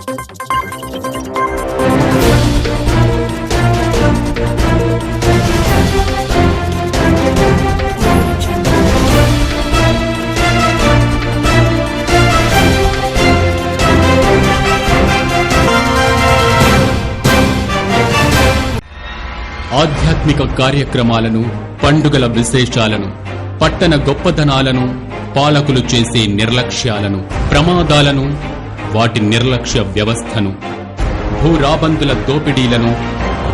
ఆధ్యాత్మిక కార్యక్రమాలను, పండుగల విశేషాలను, పట్టణ గొప్పదనాలను, పాలకులు చేసే నిర్లక్ష్యాలను, ప్రమాదాలను, వాటి నిర్లక్ష్య వ్యవస్థను, భూరాబందుల దోపిడీలను,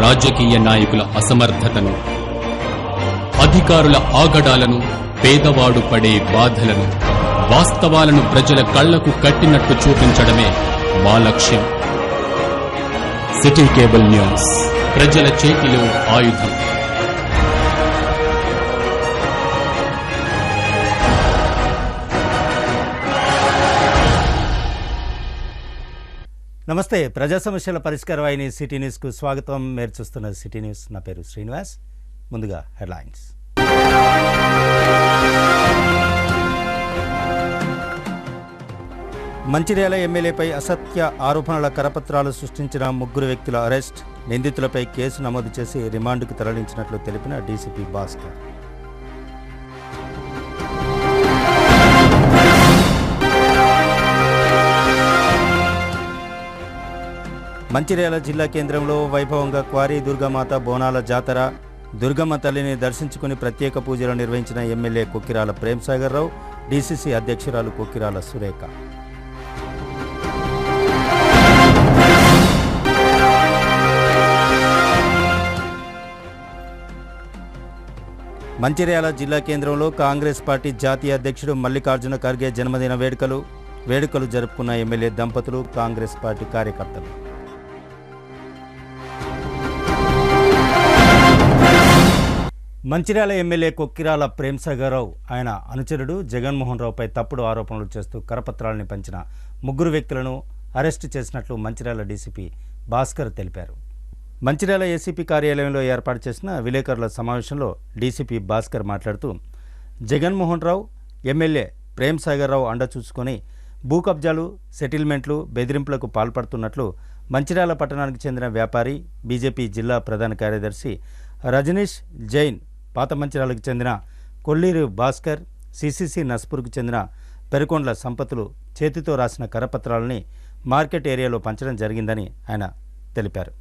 రాజకీయ నాయకుల అసమర్థతను, అధికారుల ఆగడాలను, పేదవాడు పడే బాధలను, వాస్తవాలను ప్రజల కళ్లకు కట్టినట్టు చూపించడమే మా లక్ష్యం. సిటీ కేబుల్ న్యూస్, ప్రజల చేతిలో ఆయుధం. నమస్తే. ప్రజా సమస్యల పరిష్కార వాహిని సిటీ న్యూస్కు స్వాగతం. మీరు చూస్తున్న సిటీ న్యూస్. నా పేరు శ్రీనివాస్. ముందుగా హెడ్లైన్స్. మంచిర్యాల ఎమ్మెల్యేపై అసత్య ఆరోపణల కరపత్రాలు సృష్టించిన 3 వ్యక్తుల అరెస్ట్. నిందితులపై కేసు నమోదు చేసి రిమాండ్కు తరలించినట్లు తెలిపిన డీసీపీ భాస్కర్. మంచిర్యాల జిల్లా కేంద్రంలో వైభవంగా క్వారీ దుర్గామాత బోనాల జాతర. దుర్గమ్మ తల్లిని దర్శించుకుని ప్రత్యేక పూజలు నిర్వహించిన ఎమ్మెల్యే కొక్కిరాల ప్రేమ్సాగర్ రావు, డీసీసీ అధ్యక్షురాలు కొక్కిరాల సురేఖ. మంచిర్యాల జిల్లా కేంద్రంలో కాంగ్రెస్ పార్టీ జాతీయ అధ్యక్షుడు మల్లికార్జున ఖర్గే జన్మదిన వేడుకలు జరుపుకున్న ఎమ్మెల్యే దంపతులు, కాంగ్రెస్ పార్టీ కార్యకర్తలు. మంచిర్యాల ఎమ్మెల్యే కొక్కిరాల ప్రేమ్సాగర్ రావు, ఆయన అనుచరుడు జగన్మోహన్ రావుపై తప్పుడు ఆరోపణలు చేస్తూ కరపత్రాలని పంచిన 3 వ్యక్తులను అరెస్టు చేసినట్లు మంచిర్యాల డీసీపీ భాస్కర్ తెలిపారు. మంచిర్యాల ఏసీపీ కార్యాలయంలో ఏర్పాటు చేసిన విలేకరుల సమావేశంలో డీసీపీ భాస్కర్ మాట్లాడుతూ, జగన్మోహన్ రావు, ఎమ్మెల్యే ప్రేమ్సాగర్ రావు అండ చూసుకొని భూ కబ్జాలు, సెటిల్మెంట్లు, బెదిరింపులకు పాల్పడుతున్నట్లు మంచిర్యాల పట్టణానికి చెందిన వ్యాపారి, బీజేపీ జిల్లా ప్రధాన కార్యదర్శి రజనీష్ జైన్, పాత మంచిర్యాలకు చెందిన కొల్లీరు భాస్కర్, సిసిసి నస్పూర్కు చెందిన పెరుకొండ్ల సంపతులు చేతితో రాసిన కరపత్రాలని మార్కెట్ ఏరియాలో పంచడం జరిగిందని ఆయన తెలిపారు.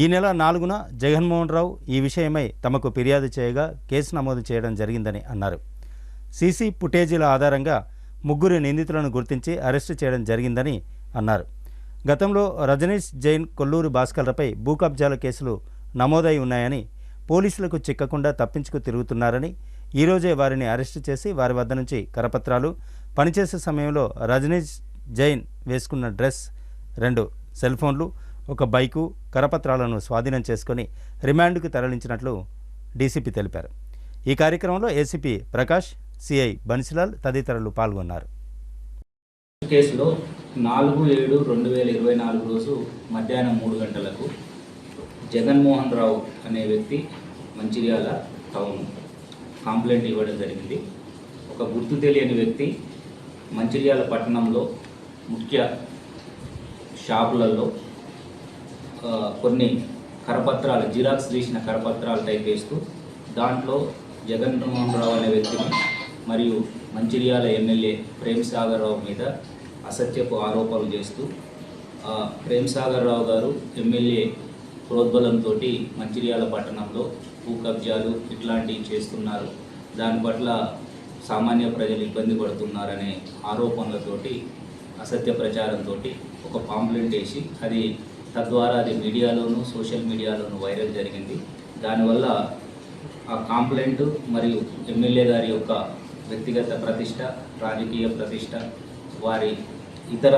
ఈ నెల 4న జగన్మోహన్ రావు ఈ విషయమై తమకు ఫిర్యాదు చేయగా కేసు నమోదు చేయడం జరిగిందని అన్నారు. సీసీ ఫుటేజీల ఆధారంగా 3 నిందితులను గుర్తించి అరెస్టు చేయడం జరిగిందని అన్నారు. గతంలో రజనీష్ జైన్, కొల్లూరు భాస్కర్లపై భూ కబ్జాల కేసులు నమోదై ఉన్నాయని, పోలీసులకు చిక్కకుండా తప్పించుకు తిరుగుతున్నారని, ఈరోజే వారిని అరెస్టు చేసి వారి వద్ద నుంచి కరపత్రాలు, పనిచేసే సమయంలో రజనీష్ జైన్ వేసుకున్న డ్రెస్, 2 సెల్ ఫోన్లు, 1 బైకు, కరపత్రాలను స్వాధీనం చేసుకుని రిమాండ్కు తరలించినట్లు డీసీపీ తెలిపారు. ఈ కార్యక్రమంలో ఏసీపీ ప్రకాష్, సిఐ బన్సిలాల్ తదితరులు పాల్గొన్నారు. కేసులో 4/7/2024 రోజు మధ్యాహ్నం 3 గంటలకు జగన్మోహన్ రావు అనే వ్యక్తి మంచిర్యాల టౌన్ కంప్లైంట్ ఇవ్వడం జరిగింది. ఒక గుర్తు తెలియని వ్యక్తి మంచిర్యాల పట్టణంలో ముఖ్య షాపులలో కొన్ని కరపత్రాలు, జిరాక్స్ తీసిన కరపత్రాలు టైప్ వేస్తూ దాంట్లో జగన్మోహన్ రావు అనే వ్యక్తిని మరియు మంచిర్యాల ఎమ్మెల్యే ప్రేమ్సాగర్ రావు మీద అసత్యపు ఆరోపణలు చేస్తూ, ప్రేమ్సాగర్ రావు గారు ఎమ్మెల్యే ప్రోద్బలంతో మంచిర్యాల పట్టణంలో భూ కబ్జాలు ఇట్లాంటివి చేస్తున్నారు, దాని పట్ల సామాన్య ప్రజలు ఇబ్బంది పడుతున్నారనే ఆరోపణలతోటి, అసత్య ప్రచారంతో ఒక పాంప్లెంట్ వేసి తద్వారా అది మీడియాలోను, సోషల్ మీడియాలోను వైరల్ జరిగింది. దానివల్ల ఆ కాంప్లైంట్ మరియు ఎమ్మెల్యే గారి యొక్క వ్యక్తిగత ప్రతిష్ట, రాజకీయ ప్రతిష్ట, వారి ఇతర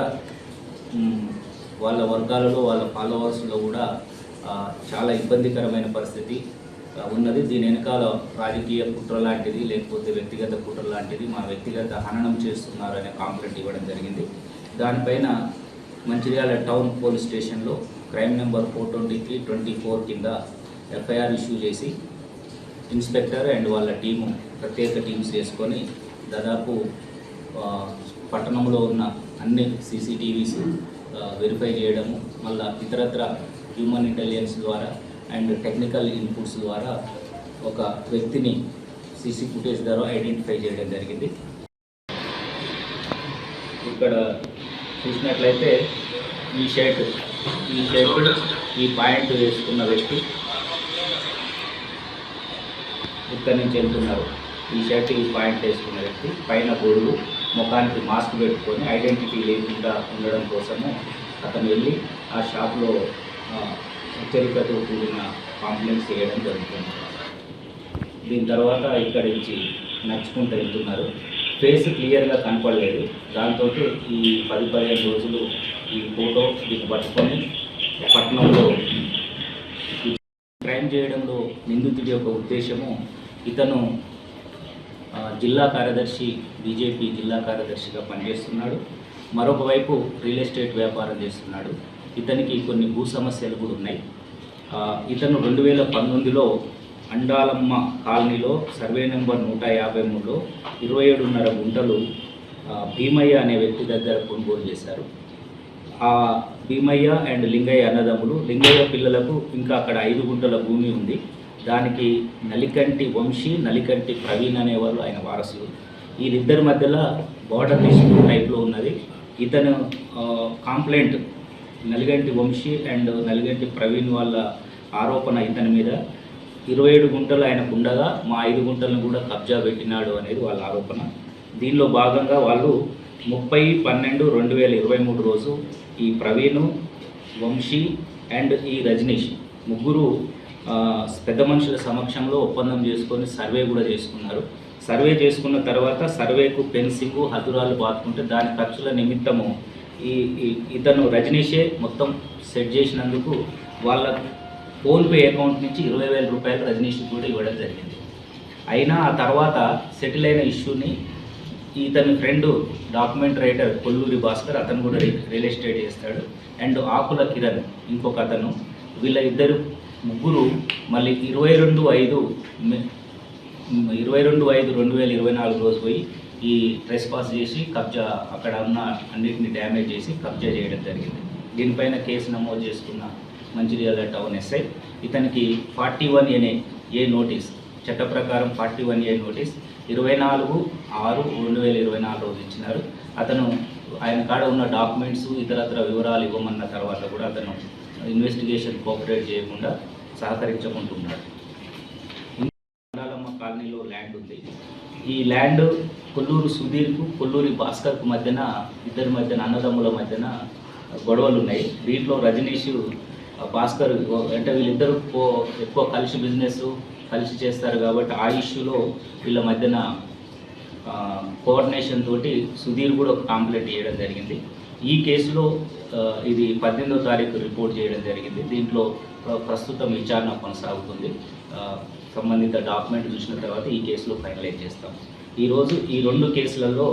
వాళ్ళ వర్గాలలో, వాళ్ళ ఫాలోవర్స్లో కూడా చాలా ఇబ్బందికరమైన పరిస్థితి ఉన్నది. దీని వెనకాల రాజకీయ కుట్ర లాంటిది, లేకపోతే వ్యక్తిగత కుట్ర లాంటిది, మా వ్యక్తిగత హననం చేస్తున్నారనే కాంప్లైంట్ ఇవ్వడం జరిగింది. దానిపైన మంచిర్యాల టౌన్ పోలీస్ స్టేషన్లో క్రైమ్ నెంబర్ 423/24 కింద ఎఫ్ఐఆర్ ఇష్యూ చేసి ఇన్స్పెక్టర్ అండ్ వాళ్ళ టీము ప్రత్యేక టీమ్స్ వేసుకొని దాదాపు పట్టణంలో ఉన్న అన్ని సీసీటీవీస్ వెరిఫై చేయడము, మళ్ళీ ఇతరత్ర హ్యూమన్ ఇంటెలిజెన్స్ ద్వారా అండ్ టెక్నికల్ ఇన్పుట్స్ ద్వారా ఒక వ్యక్తిని సీసీ ఫుటేజ్ ద్వారా ఐడెంటిఫై చేయడం జరిగింది. ఇక్కడ చూసినట్లయితే ఈ షర్ట్ ఈ పాయింట్ వేసుకున్న వ్యక్తి ఇక్కడి నుంచి వెళ్తున్నారు. ఈ షర్ట్ ఈ పాయింట్ వేసుకున్న వ్యక్తి పైన గొడుగు, ముఖానికి మాస్క్ పెట్టుకొని ఐడెంటిటీ లేకుండా ఉండడం కోసము అతను వెళ్ళి ఆ షాప్లో హెచ్చరికతో కూడిన కాంప్లైంట్స్ చేయడం జరుగుతుంది. దీని తర్వాత ఇక్కడి నుంచి నడుచుకుంటూ వెళ్తున్నారు. ఫేస్ క్లియర్గా కనపడలేదు. దాంతో ఈ 10-15 రోజులు ఈ ఫోటో దీన్ని పట్టుకొని పట్టణంలో క్రైమ్ చేయడంలో నిందితుడి యొక్క ఉద్దేశము, ఇతను జిల్లా కార్యదర్శి, బీజేపీ జిల్లా కార్యదర్శిగా పనిచేస్తున్నాడు. మరొక వైపు రియల్ ఎస్టేట్ వ్యాపారం చేస్తున్నాడు. ఇతనికి కొన్ని భూ సమస్యలు కూడా ఉన్నాయి. ఇతను 2019లో అండాలమ్మ కాలనీలో సర్వే నెంబర్ 153లో 27.5 గుంటలు భీమయ్య అనే వ్యక్తి దగ్గర కొనుగోలు చేశారు. ఆ భీమయ్య అండ్ లింగయ్య అన్నదమ్ములు, లింగయ్య పిల్లలకు ఇంకా అక్కడ 5 గుంటల భూమి ఉంది. దానికి నలికంటి వంశీ, నలికంటి ప్రవీణ్ అనేవారు ఆయన వారసులు. వీళ్ళిద్దరి మధ్యలో బార్డర్ డిస్ప్యూట్ టైప్లో ఉన్నది. ఇతను కాంప్లైంట్ నలిగంటి వంశీ అండ్ నలిగంటి ప్రవీణ్ వాళ్ళ ఆరోపణ ఇతని మీద 27 గుంటలు ఆయనకు ఉండగా మా 5 గుంటలను కూడా కబ్జా పెట్టినాడు అనేది వాళ్ళ ఆరోపణ. దీనిలో భాగంగా వాళ్ళు 30/12/2023 రోజు ఈ ప్రవీణ్, వంశీ అండ్ ఈ రజనీష్ ముగ్గురు పెద్ద మనుషుల సమక్షంలో ఒప్పందం చేసుకొని సర్వే కూడా చేసుకున్నారు. సర్వే చేసుకున్న తర్వాత సర్వేకు ఫెన్సింగ్, హద్దురాలు బాదుకుంటే దాని ఖర్చుల నిమిత్తము ఇతను రజనీషే మొత్తం సెట్ చేసినందుకు వాళ్ళ ఫోన్పే అకౌంట్ నుంచి 20,000 రూపాయలు రజనీష్కి కూడా ఇవ్వడం జరిగింది. అయినా ఆ తర్వాత సెటిల్ అయిన ఇష్యూని ఇతని friend document writer Kolluri Bhaskar, అతను కూడా రియల్ ఎస్టేట్ చేస్తాడు, అండ్ ఆకుల కిరణ్ ఇంకొక అతను, వీళ్ళ ఇద్దరు ముగ్గురు మళ్ళీ 22/5/2024 రోజు పోయి ఈ ట్రెస్ పాస్ చేసి కబ్జా, అక్కడ ఉన్న అన్నిటిని డ్యామేజ్ చేసి కబ్జా చేయడం జరిగింది. దీనిపైన కేసు నమోదు చేసుకున్న మంచిర్యాల టౌన్ ఎస్ఐ ఇతనికి 41A నోటీస్, చట్ట ప్రకారం 41A నోటీస్ 24/6/2024 రోజు ఇచ్చినారు. అతను ఆయన కాడ ఉన్న డాక్యుమెంట్స్ ఇతరత్ర వివరాలు ఇవ్వమన్న తర్వాత కూడా అతను ఇన్వెస్టిగేషన్ కోఆపరేట్ చేయకుండా సహకరించకుంటున్నాడు. అండాలమ్మ కాలనీలో ల్యాండ్ ఉంది. ఈ ల్యాండ్ కొల్లూరు సుధీర్కు, కొల్లూరి భాస్కర్కు మధ్యన, ఇద్దరి మధ్యన, అన్నదమ్ముల మధ్యన గొడవలు ఉన్నాయి. దీంట్లో రజనీష్, భాస్కర్ అంటే వీళ్ళిద్దరూ ఎక్కువ కలిసి బిజినెస్ కలిసి చేస్తారు కాబట్టి ఆ ఇష్యూలో వీళ్ళ మధ్యన కోఆర్డినేషన్ తోటి సుధీర్ కూడా ఒక కాంప్లైంట్ చేయడం జరిగింది. ఈ కేసులో ఇది 18వ తారీఖు రిపోర్ట్ చేయడం జరిగింది. దీంట్లో ప్రస్తుతం విచారణ కొనసాగుతుంది. సంబంధిత డాక్యుమెంట్ చూసిన తర్వాత ఈ కేసులో ఫైనలైజ్ చేస్తాం. ఈరోజు ఈ 2 కేసులలో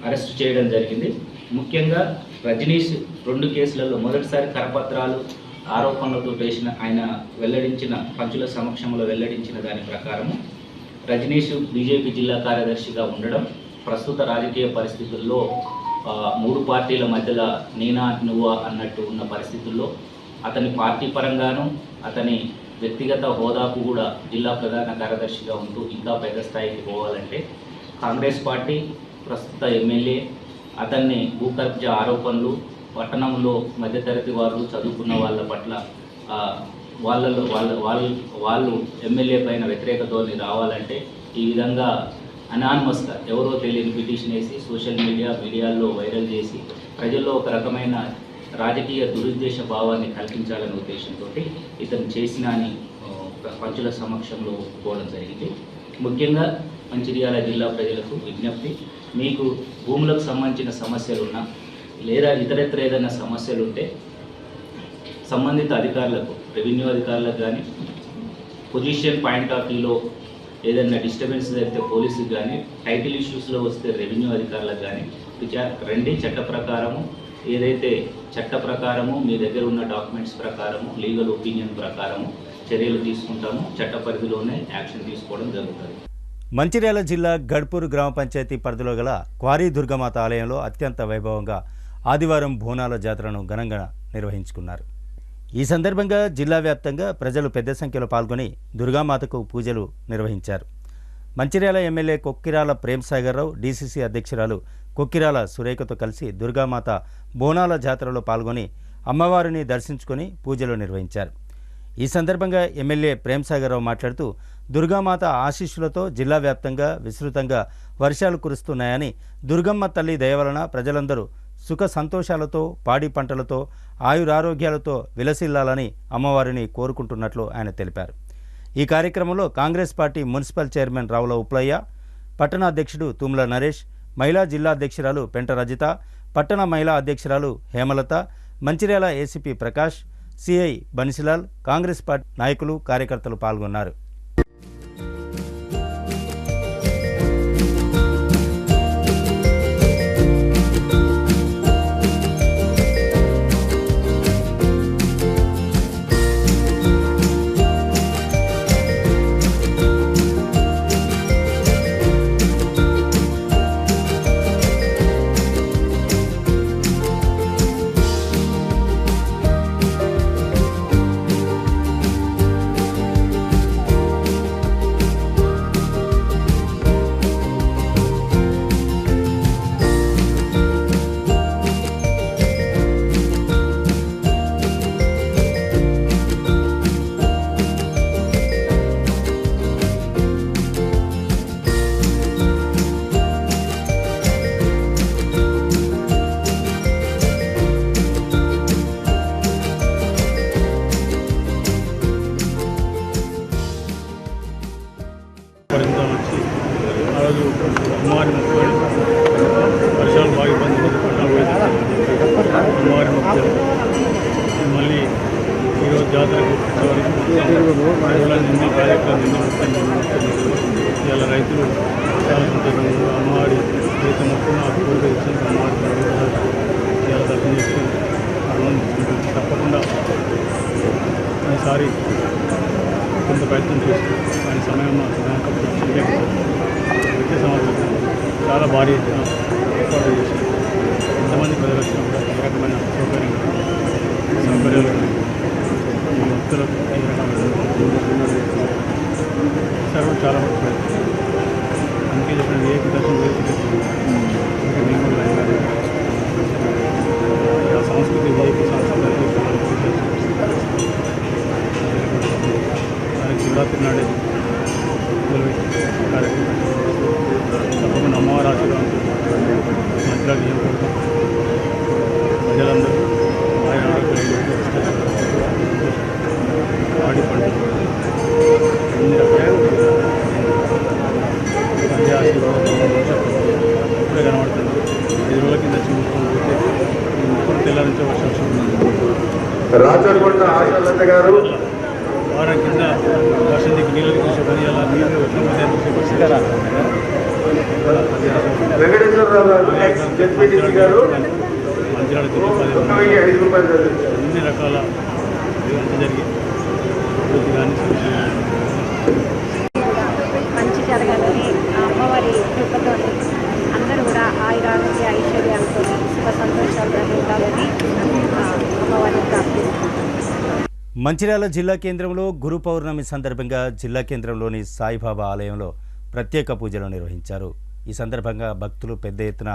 అరెస్ట్ చేయడం జరిగింది. ముఖ్యంగా రజనీష్ 2 కేసులలో మొదటిసారి కరపత్రాలు ఆరోపణలతో వేసిన ఆయన వెల్లడించిన పంచుల సమక్షంలో వెల్లడించిన దాని ప్రకారము రజనీష్ బీజేపీ జిల్లా కార్యదర్శిగా ఉండడం, ప్రస్తుత రాజకీయ పరిస్థితుల్లో 3 పార్టీల మధ్యలో నేనా నువ్వా అన్నట్టు ఉన్న పరిస్థితుల్లో అతని పార్టీ పరంగాను అతని వ్యక్తిగత హోదాకు కూడా జిల్లా ప్రధాన కార్యదర్శిగా ఉంటూ ఇంకా పెద్ద స్థాయికి పోవాలంటే కాంగ్రెస్ పార్టీ ప్రస్తుత ఎమ్మెల్యే అతన్ని భూ కబ్జా ఆరోపణలు, పట్టణంలో మధ్యతరగతి వాళ్ళు చదువుకున్న వాళ్ళ పట్ల వాళ్ళు ఎమ్మెల్యే పైన వ్యతిరేక ధోరణి రావాలంటే ఈ విధంగా అనానిమస్గా ఎవరో తెలియని పిటిషన్ వేసి సోషల్ మీడియాల్లో వైరల్ చేసి ప్రజల్లో ఒక రకమైన రాజకీయ దురుద్దేశ భావాన్ని కల్పించాలనే ఉద్దేశంతో ఇతను చేసిన అని పంచుల సమక్షంలో ఒప్పుకోవడం జరిగింది. ముఖ్యంగా మంచిర్యాల జిల్లా ప్రజలకు విజ్ఞప్తి, మీకు భూములకు సంబంధించిన సమస్యలున్నా లేదా ఇతరత్ర ఏదైనా సమస్యలు ఉంటే సంబంధిత అధికారులకు, రెవెన్యూ అధికారులకు కానీ, పొజిషన్ పాయింట్ ఆఫ్ వ్యూలో ఏదైనా డిస్టర్బెన్స్ జరిగితే పోలీసుకి కానీ, టైటిల్ ఇష్యూస్లో వస్తే రెవెన్యూ అధికారులకు కానీ రండి. చట్ట ప్రకారము ఏదైతే చట్ట ప్రకారము మీ దగ్గర ఉన్న డాక్యుమెంట్స్ ప్రకారము లీగల్ ఒపీనియన్ ప్రకారము చర్యలు తీసుకుంటాము. చట్ట పరిధిలోనే యాక్షన్ తీసుకోవడం జరుగుతుంది. మంచిర్యాల జిల్లా గడ్పూర్ గ్రామ పంచాయతీ పరిధిలో గల క్వారీ దుర్గమాత ఆలయంలో అత్యంత వైభవంగా ఆదివారం బోనాల జాతరను ఘనంగా నిర్వహించుకున్నారు. ఈ సందర్భంగా జిల్లా వ్యాప్తంగా ప్రజలు పెద్ద సంఖ్యలో పాల్గొని దుర్గామాతకు పూజలు నిర్వహించారు. మంచిర్యాల ఎమ్మెల్యే కొక్కిరాల ప్రేమ్సాగర్రావు, డీసీసీ అధ్యక్షురాలు కొక్కిరాల సురేఖతో కలిసి దుర్గామాత బోనాల జాతరలో పాల్గొని అమ్మవారిని దర్శించుకొని పూజలు నిర్వహించారు. ఈ సందర్భంగా ఎమ్మెల్యే ప్రేమ్సాగర్రావు మాట్లాడుతూ దుర్గామాత ఆశీస్సులతో జిల్లా వ్యాప్తంగా విస్తృతంగా వర్షాలు కురుస్తున్నాయని, దుర్గమ్మ తల్లి దయ వలన ప్రజలందరూ సుఖ సంతోషాలతో, పాడి పంటలతో, ఆయురారోగ్యాలతో విలసిల్లాలని అమ్మవారిని కోరుకుంటున్నట్లు ఆయన తెలిపారు. ఈ కార్యక్రమంలో Congress party municipal chairman Ravula Uplayya, పట్టణ అధ్యక్షుడు తుమ్ల నరేష్, మహిళా జిల్లా అధ్యక్షురాలు పెంట రజిత, పట్టణ మహిళా అధ్యక్షురాలు Hemalatha, Mancherial ACP Prakash, CI Bansilal, Congress party నాయకులు, కార్యకర్తలు పాల్గొన్నారు. వచ్చి ఆ రోజు అమ్మవారి మొక్కుకొని వర్షాలు బాగా ఇబ్బంది అమ్మవారి మొక్కులు మళ్ళీ ఈరోజు జాతరకు నిన్న కార్యక్రమం ఇలా రైతులు చాలా సంతోషంగా అమ్మవారి రైతు మొక్కును ఆ కోరిక ఇచ్చిన అమ్మవారి ఇలా దర్శనం చేసుకుని తప్పకుండా ఈసారి కొంత ప్రయత్నం చేస్తూ ఆయన సమయం వచ్చే సంవత్సరం చాలా భారీ ఎత్తున ఏర్పాటు చేసి ఎంతమంది ప్రజలు వచ్చినా కూడా ఏ రకమైన సౌకర్యాలు ఈ భక్తులకు ఈ రకమైన సర్వం చాలా ముఖ్యమైనది. అందుకే చెప్పిన ఏక దర్శనం చేసి మేము సంస్కృతి ఏపీ సంస్కృతి శివరాత్రి నాడే కార్యక్రమం తప్పకుండా అమ్మవారి ఆశీర్వాదం మంచిగా చేయకూడదు. ప్రజలందరూ ఆయన పాడి పంటలు అన్ని రకాల ప్రజా ఆశీర్వాదం ఇప్పుడే కనబడుతుంది. 5 రోజుల కింద చూసుకొని పోతే ఇప్పుడు తెల్లారించే వర్షం వారం కింద వర్షం దిక్కు నీళ్ళు చూసే పని అలా నీళ్ళు మంచిర్యాల అన్ని రకాల మంచి జరిగి అభివృద్ధి కానీ మంచి జరగాలని అమ్మవారి కృపతో అందరూ కూడా ఆయురారోగ్య ఐశ్వర్యాలతో సుఖ సంతోషాలు ఉండాలని అమ్మవారిని ప్రార్థిస్తున్నాను. మంచిర్యాల జిల్లా కేంద్రంలో గురు పౌర్ణమి సందర్భంగా జిల్లా కేంద్రంలోని సాయిబాబా ఆలయంలో ప్రత్యేక పూజలు నిర్వహించారు. ఈ సందర్భంగా భక్తులు పెద్ద ఎత్తున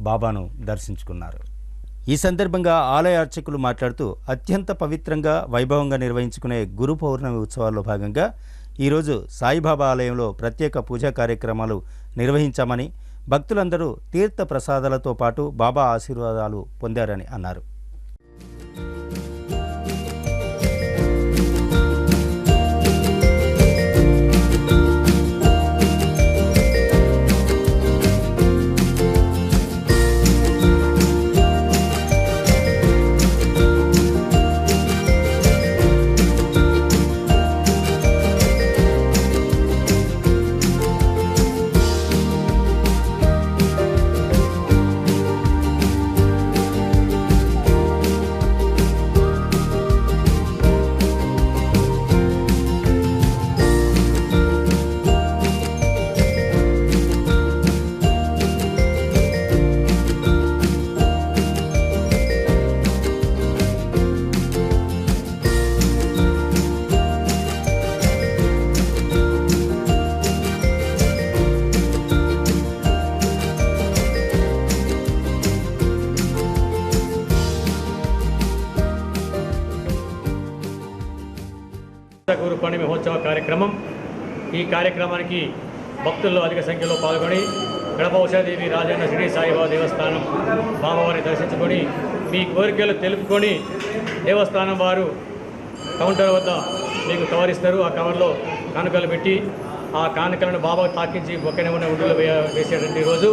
బాబాను దర్శించుకున్నారు. ఈ సందర్భంగా ఆలయ అర్చకులు మాట్లాడుతూ అత్యంత పవిత్రంగా వైభవంగా నిర్వహించుకునే గురు పౌర్ణమి ఉత్సవాల్లో భాగంగా ఈరోజు సాయిబాబా ఆలయంలో ప్రత్యేక పూజా కార్యక్రమాలు నిర్వహించామని, భక్తులందరూ తీర్థ ప్రసాదాలతో పాటు బాబా ఆశీర్వాదాలు పొందారని అన్నారు. గురు పౌర్ణమి మహోత్సవ కార్యక్రమం. ఈ కార్యక్రమానికి భక్తుల్లో అధిక సంఖ్యలో పాల్గొని గడప ఉషాదేవి రాజన్న శ్రీ సాయిబాబా దేవస్థానం బాబావారిని దర్శించుకొని మీ కోరికలు తెలుపుకొని దేవస్థానం వారు కౌంటర్ వద్ద మీకు కవర్ ఇస్తారు. ఆ కవర్లో కానుకలు పెట్టి ఆ కానుకలను బాబా తాకించి ఒక్కనే ఉన్న ఉండిలో వేసేటువంటి రోజు.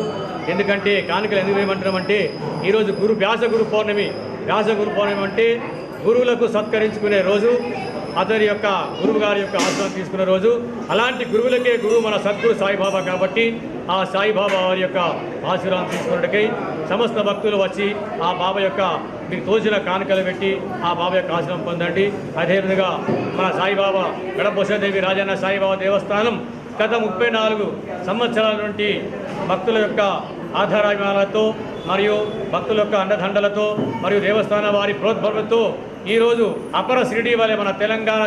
ఎందుకంటే కానుకలు ఎందుకు వేయమంటున్నామంటే ఈరోజు వ్యాస గురు పౌర్ణమి అంటే గురువులకు సత్కరించుకునే రోజు, అతని యొక్క గురువు గారి యొక్క ఆశీర్వాదం తీసుకునే రోజు. అలాంటి గురువులకే గురువు మన సద్గురు సాయిబాబా కాబట్టి ఆ సాయిబాబా వారి యొక్క ఆశీర్వాదం తీసుకున్నట్టుకై సమస్త భక్తులు వచ్చి ఆ బాబా యొక్క మీకు తోచిన కానుకలు పెట్టి ఆ బాబా యొక్క ఆశీర్వాదం పొందండి. అదేవిధంగా మన సాయిబాబా గడప ఉషాదేవి రాజన్న సాయిబాబా దేవస్థానం గత 34 సంవత్సరాల నుండి భక్తుల యొక్క ఆధారాభిమానాలతో మరియు భక్తుల యొక్క అండదండలతో మరియు దేవస్థానం వారి ప్రోద్బలంతో ఈరోజు అపర షిరిడీ వలె మన తెలంగాణ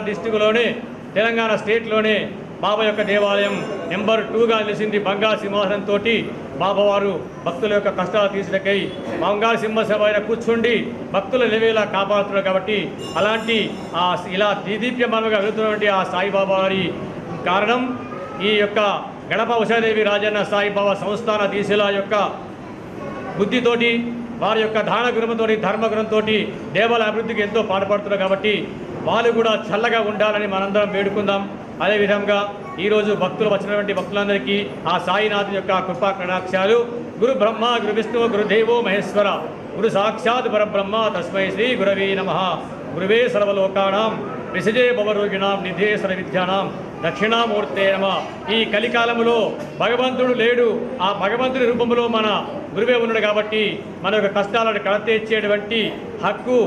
స్టేట్లోనే బాబా యొక్క దేవాలయం నెంబర్ 2గా నిలిచింది. బంగారు సింహాసనంతో బాబావారు భక్తుల యొక్క కష్టాలు తీసినకై బంగారు సింహాసనం పైన కూర్చుండి భక్తుల నివేలా కాపాడుతున్నారు. కాబట్టి అలాంటి ఇలా దీదీప్యమానంగా వెళుతున్నటువంటి ఆ సాయిబాబా వారి కారణం ఈ యొక్క గడప ఉషాదేవి రాజన్న సాయిబాబా సంస్థాన దీశల యొక్క బుద్ధితోటి వారి యొక్క దాన గుణంతో ధర్మగుణంతో దేవాలయ అభివృద్ధికి ఎంతో పాటుపడుతున్నారు. కాబట్టి వాళ్ళు కూడా చల్లగా ఉండాలని మనందరం వేడుకుందాం. అదేవిధంగా ఈరోజు భక్తులు వచ్చినటువంటి భక్తులందరికీ ఆ సాయినాథుని యొక్క కృపా కటాక్షాలు గురు బ్రహ్మ గురు విష్ణు గురుదేవో మహేశ్వర గురు సాక్షాత్ పరబ్రహ్మ తస్మై శ్రీ గురవే నమః. గురువే సర్వలోకానాం విసజే భవరోగిణాం నిధే సర్వవిద్యానాం దక్షిణామూర్తే నమః. ఈ కలికాలంలో భగవంతుడు లేడు, ఆ భగవంతుడి రూపంలో మన గురువే ఉన్నాడు. కాబట్టి మన యొక్క కష్టాలను కడతీర్చేటువంటి హక్కు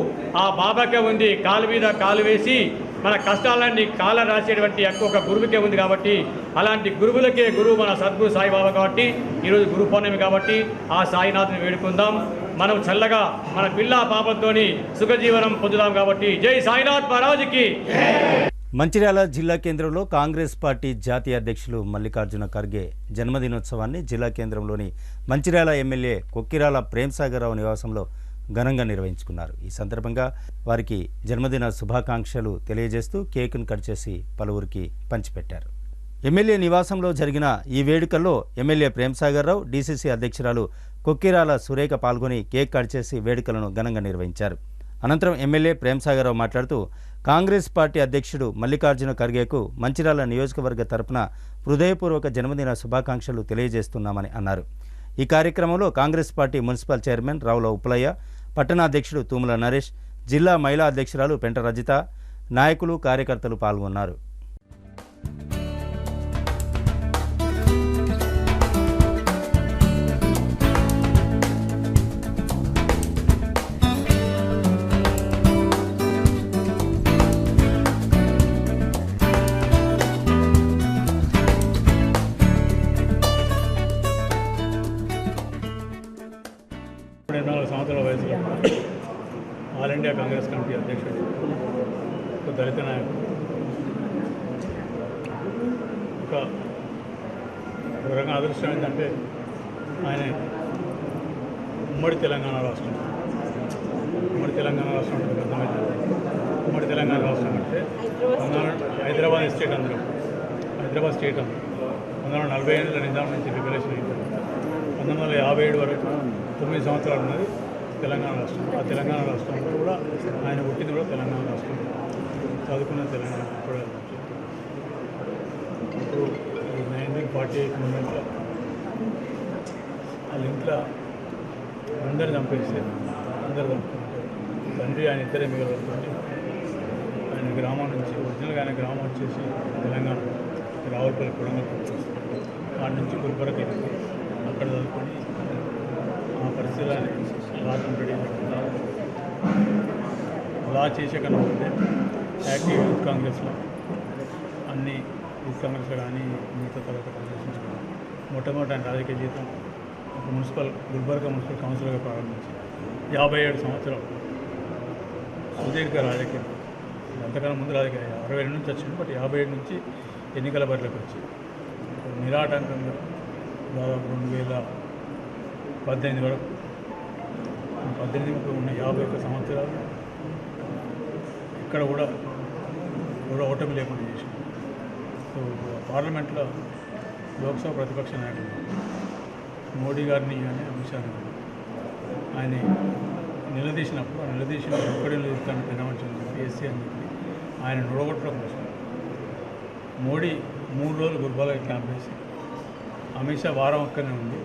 ఆ బాబాకే ఉంది. కాలు మీద కాలు వేసి మన కష్టాలన్నీ కాల రాసేటువంటి హక్కు ఒక గురువుకే ఉంది. కాబట్టి అలాంటి గురువులకే గురువు మన సద్గురు సాయిబాబా. కాబట్టి ఈరోజు గురు పౌర్ణమి కాబట్టి ఆ సాయినాథుని వేడుకుందాం. మనం చల్లగా మన పిల్ల పాపంతోని సుఖజీవనం పొందుదాం. కాబట్టి జై సాయినాథ్ మహారాజుకి. మంచిర్యాల జిల్లా కేంద్రంలో కాంగ్రెస్ పార్టీ జాతీయ అధ్యక్షులు మల్లికార్జున ఖర్గే జన్మదినోత్సవాన్ని జిల్లా కేంద్రంలోని మంచిర్యాల ఎమ్మెల్యే కొక్కిరాల ప్రేమ్సాగర్రావు నివాసంలో ఘనంగా నిర్వహించుకున్నారు. ఈ సందర్భంగా వారికి జన్మదిన శుభాకాంక్షలు తెలియజేస్తూ కేకును కట్ చేసి పలువురికి పంచిపెట్టారు. ఎమ్మెల్యే నివాసంలో జరిగిన ఈ వేడుకల్లో ఎమ్మెల్యే ప్రేమ్సాగర్రావు, డీసీసీ అధ్యక్షురాలు కొక్కిరాల సురేఖ పాల్గొని కేక్ కట్ చేసి వేడుకలను ఘనంగా నిర్వహించారు. అనంతరం ఎమ్మెల్యే ప్రేమ్సాగర్రావు మాట్లాడుతూ కాంగ్రెస్ పార్టీ అధ్యక్షుడు మల్లికార్జున ఖర్గేకు మంచిర్యాల నియోజకవర్గ తరపున హృదయపూర్వక జన్మదిన శుభాకాంక్షలు తెలియజేస్తున్నామని అన్నారు. ఈ కార్యక్రమంలో Congress party municipal chairman Ravula Uppalayya, పట్టణాధ్యక్షుడు తూముల నరేష్, జిల్లా మహిళా అధ్యక్షురాలు పెంట రజిత, నాయకులు, కార్యకర్తలు పాల్గొన్నారు. సంవత్సరాల వయసులో ఆల్ ఇండియా కాంగ్రెస్ కమిటీ అధ్యక్షుడు, ఒక దళిత నాయకుడు, ఒక రకంగా అదృష్టం ఏంటంటే ఆయన ఉమ్మడి తెలంగాణ రాష్ట్రం అర్థమైతే ఉమ్మడి తెలంగాణ రాష్ట్రం అంటే హైదరాబాద్ స్టేట్ అందరూ 1940 ఏళ్ళ నిజాం నుంచి లిబరేషన్ అయిన తర్వాత 1957 వరకు 9 సంవత్సరాలు ఉన్నది తెలంగాణ రాష్ట్రం. ఆ తెలంగాణ రాష్ట్రంలో కూడా ఆయన పుట్టింది కూడా తెలంగాణ రాష్ట్రం, చదువుకున్న తెలంగాణ. ఇప్పుడు 1948 మూమెంట్లో వాళ్ళ ఇంట్లో అందరు చంపేస్తే తండ్రి ఆయన ఇద్దరే మిగలవుతుంది. ఆయన గ్రామం నుంచి ఒరిజినల్గా ఆయన గ్రామం వచ్చేసి తెలంగాణ రావులపల్లి కొడంగల్ వచ్చేసి వాటి నుంచి గుల్బర్గా అక్కడ చదువుకొని ఆ పరిస్థితులని లా కంప్లీట్ లా చేసే కన్నా ఉంటే యాక్టివ్ యూత్ కాంగ్రెస్లో అన్ని యూత్ కాంగ్రెస్లో కానీ మిగతా తర్వాత కాంగ్రెస్ నుంచి మొట్టమొదటి ఆయన రాజకీయ జీవితం ఒక గుల్బర్గా మున్సిపల్ కౌన్సిలర్గా ప్రారంభించి 57 సంవత్సరాలు సుదీర్ఘ రాజకీయం. అంతకన్నా ముందు రాజకీయ 62 నుంచి వచ్చింది, బట్ 57 నుంచి ఎన్నికల బరిలోకి వచ్చి నిరాటంకంగా దాదాపు 2018 వరకు 18 ఉన్న 51 సంవత్సరాలు ఇక్కడ కూడా కూడా ఓటమి లేకుండా చేసింది. సో పార్లమెంట్లో లోక్సభ ప్రతిపక్ష నాయకులు మోడీ గారిని కానీ అమిత్ షాని కానీ ఆయన నిలదీసినప్పుడు ఆ నిలదీసిన ఒక్కడే నిలదీస్తాను పెనవంచని చెప్పి ఎస్సీ అని చెప్పి ఆయన నొడగొట్టడం కోసం మోడీ 3 రోజులు గుర్బాల క్యాంప్ వేసి అమిత్ షా వారం ఒక్కనే ఉంది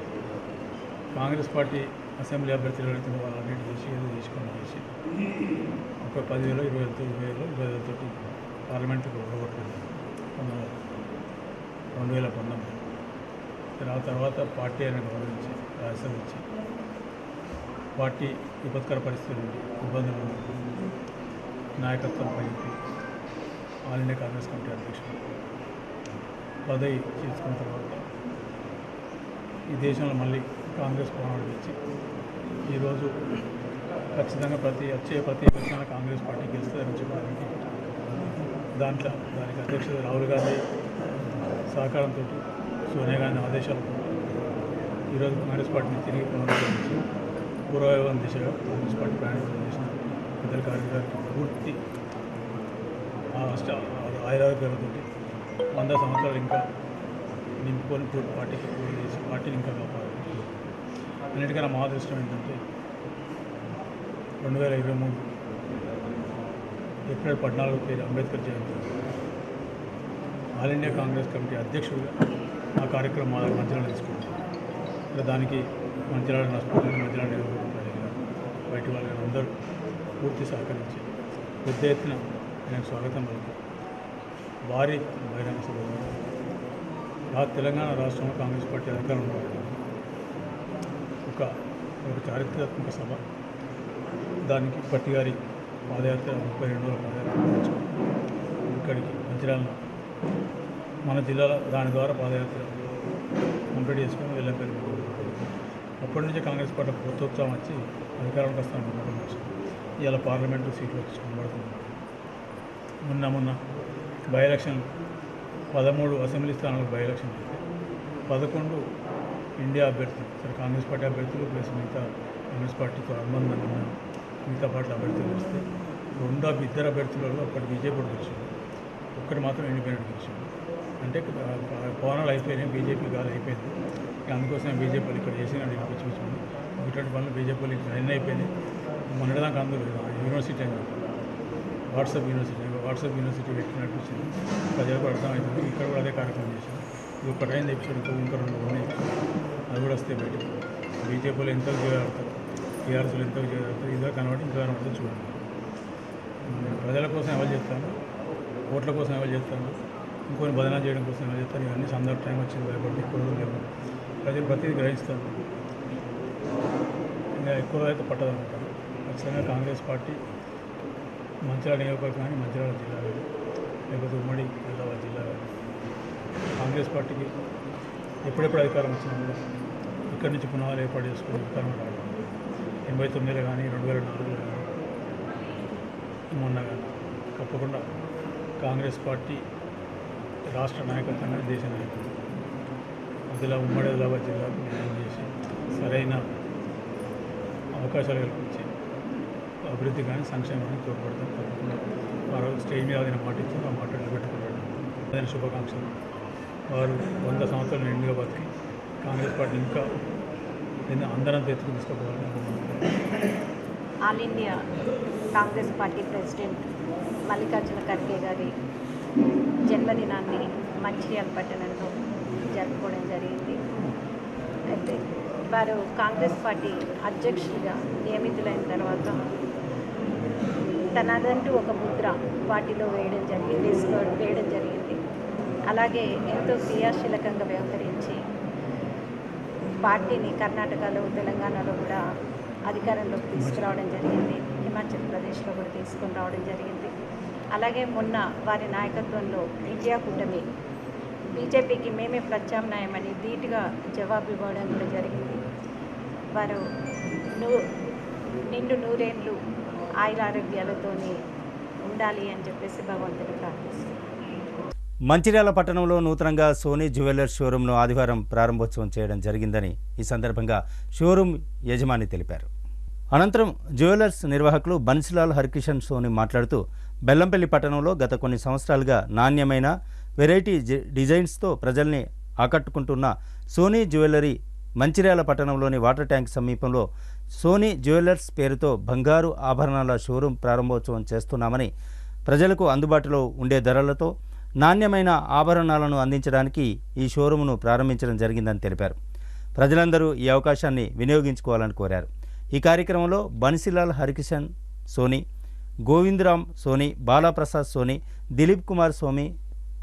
కాంగ్రెస్ పార్టీ అసెంబ్లీ అభ్యర్థులు ఎవరైతే వాళ్ళు అన్నిటి చేసి ఏదో తీసుకొని చేసి ఒక 10,000 20,000 తోటి పార్లమెంట్కి ఓడగొట్టలేదు 2019. ఆ తర్వాత పార్టీ అయినా గౌరవించి రాజ్యసభ ఇచ్చి పార్టీ విపత్కర పరిస్థితుల నుండి ఇబ్బందులు నాయకత్వం పైకి ఆల్ ఇండియా కాంగ్రెస్ కమిటీ అధ్యక్షుడు పదవి చేసుకున్న తర్వాత ఈ దేశంలో మళ్ళీ కాంగ్రెస్ పోరాటం ఇచ్చి ఈరోజు ఖచ్చితంగా ప్రతి ఎలక్షన్లో కాంగ్రెస్ పార్టీ గెలుస్తుందని చెప్పడానికి దానికి అధ్యక్షుడు రాహుల్ గాంధీ సహకారంతో సోనియా గాంధీ ఆదేశాలతో ఈరోజు కాంగ్రెస్ పార్టీని తిరిగి పునరుద్ధరించి పూర్వవైభవం దిశగా కాంగ్రెస్ పార్టీ ప్రయాణం చేసిన పెద్దల కార్యక్రమానికి పూర్తి ఆయురారోగ్యాలతో 100 సంవత్సరాలు ఇంకా నింపుకొని పార్టీకి పూర్తి చేసి పార్టీని ఇంకా కాపాడాలి. అన్నిటికన్నా మా అదృష్టం ఏంటంటే 2023 ఏప్రిల్ 14వ తేదీ అంబేద్కర్ జయంతి ఆల్ ఇండియా కాంగ్రెస్ కమిటీ అధ్యక్షుడిగా ఆ కార్యక్రమం మంచిర్యాల తీసుకుంటాం. దానికి మంచిర్యాల నష్టపోయిన మంచిర్యాల నియోజకవర్గ బయటి వాళ్ళు అందరూ పూర్తి సహకరించి పెద్ద ఎత్తున నేను స్వాగతం పలికి భారీ బహిరంగ సభ తెలంగాణ రాష్ట్రంలో కాంగ్రెస్ పార్టీ అధికారంలో ఒక చారిత్రాత్మక సభ. దానికి పట్టి గారి పాదయాత్ర 32 రోజుల పాదయాత్ర ఇక్కడికి మంచిర్యాలలో మన జిల్లాలో దాని ద్వారా పాదయాత్ర కంప్లీట్ చేసుకొని వెళ్ళిపోయింది. అప్పటి నుంచి కాంగ్రెస్ పార్టీ ప్రోత్సాహం వచ్చి అధికారంలోకి వస్తాను ఇవాళ పార్లమెంటు సీట్లు వచ్చి కనబడుతుంది. మొన్న బై ఎలక్షన్ 13 అసెంబ్లీ స్థానాలకు బై ఎలక్షన్ అయితే 11 ఇండియా అభ్యర్థులు సరే కాంగ్రెస్ పార్టీ అభ్యర్థులు ప్లస్ మిగతా కాంగ్రెస్ పార్టీతో అనుబంధం ఉన్న మిగతా పార్టీల అభ్యర్థులు వస్తే 2 అభ్యర్థులలో ఒకటి బీజేపీ గెలిచింది, ఒక్కటి మాత్రం ఇండిపెండెంట్ గెలిచింది. అంటే పవనాలు అయిపోయినాయి, బీజేపీ గాలి అయిపోయింది. అందుకోసం బీజేపీ వాళ్ళు ఇక్కడ చేసిన పిచ్చిపించింది. ఇటువంటి పనులు బీజేపీ వాళ్ళు అన్నీ అయిపోయినాయి. మొన్నటిదాకా అందరూ యూనివర్సిటీ అని వాట్సాప్ యూనివర్సిటీ పెట్టినట్టు వచ్చింది. ప్రజలకు అర్థమవుతుంది. ఇక్కడ కూడా అదే కార్యక్రమం చేశారు. ఇది ఒక టైం ఎపిసోడ్ ఇంకా 2 ఉన్నాయి. అది కూడా వస్తే బయట బీజేపీలో ఎంతో చేయగలుగుతారు, టీఆర్ఎస్లో ఎంతో చేయగలుగుతారు. ఇదో కనబడి ఇంకా కనబడితే చూడండి. ప్రజల కోసం ఎవరు చేస్తాను, ఓట్ల కోసం ఎవరు చేస్తాను, ఇంకొని బదనాలు చేయడం కోసం ఎవరు చేస్తారు. ఇవన్నీ సందర్భ టైం వచ్చింది భయపడి ఎక్కువ లేవు. ప్రజలు ప్రతిదీ గ్రహిస్తారు. ఇంకా ఎక్కువ అయితే పట్టదనుకుంటారు. ఖచ్చితంగా కాంగ్రెస్ పార్టీ మంచిర్యాల నియోజకవర్గం కానీ మంచిర్యాల జిల్లా కానీ లేకపోతే ఉమ్మడి హైదరాబాద్ జిల్లా కానీ కాంగ్రెస్ పార్టీకి ఎప్పుడెప్పుడు అధికారం వచ్చినా కూడా ఇక్కడి నుంచి పునాదులు ఏర్పాటు చేసుకుని అధికారం రావడం 89లో కానీ 2004లో కానీ మొన్న కానీ తప్పకుండా కాంగ్రెస్ పార్టీ రాష్ట్ర నాయకత్వం కానీ దేశ నాయకత్వం అందులో ఉమ్మడి హైదరాబాద్ జిల్లాకు న్యాయం చేసి సరైన అవకాశాలు కల్పించి అభివృద్ధి కానీ సంక్షేమాన్ని తోడ్పడతాం. తప్పకుండా వారు స్టేజ్ మీద ఆయన మాట ఇచ్చారు, ఆ మాట నిలబెట్టుకున్నాడు. అదే శుభాకాంక్షలు. వారు 100 సంవత్సరాలు నిండుగా బతికి కాంగ్రెస్ పార్టీ ఇంకా అందరం ఎత్తుకు తీసుకోవాలని all India Congress party president Mallikarjuna Kharge గారి జన్మదినాన్ని మంచిర్యాల పట్టణంలో జరుపుకోవడం జరిగింది. అయితే వారు కాంగ్రెస్ పార్టీ అధ్యక్షుడిగా నియమితులైన తర్వాత తనదంటూ ఒక ముద్ర పార్టీలో వేయడం జరిగింది. అలాగే ఎంతో క్రియాశీలకంగా వ్యవహరించి పార్టీని కర్ణాటకలో, తెలంగాణలో కూడా అధికారంలోకి తీసుకురావడం జరిగింది. హిమాచల్ ప్రదేశ్లో కూడా తీసుకొని రావడం జరిగింది. అలాగే మొన్న వారి నాయకత్వంలో ఇండియా కూటమి బీజేపీకి మేమే ప్రత్యామ్నాయమని ధీటుగా జవాబు ఇవ్వడం కూడా జరిగింది. వారు నిండు నూరేళ్ళు ఆయురారోగ్యాలతోని ఉండాలి అని చెప్పేసి భగవంతుని ప్రార్థిస్తున్నాను. మంచిర్యాల పట్టణంలో నూతనంగా సోనీ జ్యువెలర్స్ షోరూంను ఆదివారం ప్రారంభోత్సవం చేయడం జరిగిందని ఈ సందర్భంగా షోరూం యజమాని తెలిపారు. అనంతరం జ్యువెలర్స్ నిర్వాహకులు బన్సిలాల్ హరికిషన్ సోనీ మాట్లాడుతూ బెల్లంపల్లి పట్టణంలో గత కొన్ని సంవత్సరాలుగా నాణ్యమైన వెరైటీ డిజైన్స్తో ప్రజల్ని ఆకట్టుకుంటున్న సోనీ జ్యువెలరీ మంచిర్యాల పట్టణంలోని వాటర్ ట్యాంక్ సమీపంలో సోనీ జ్యువెలర్స్ పేరుతో బంగారు ఆభరణాల షోరూం ప్రారంభోత్సవం చేస్తున్నామని, ప్రజలకు అందుబాటులో ఉండే ధరలతో నాణ్యమైన ఆభరణాలను అందించడానికి ఈ షోరూంను ప్రారంభించడం జరిగిందని తెలిపారు. ప్రజలందరూ ఈ అవకాశాన్ని వినియోగించుకోవాలని కోరారు. ఈ కార్యక్రమంలో బన్సీలాల్ హరికిషన్ సోనీ, గోవిందరామ్ సోనీ, బాలాప్రసాద్ సోనీ, దిలీప్ కుమార్ సోనీ,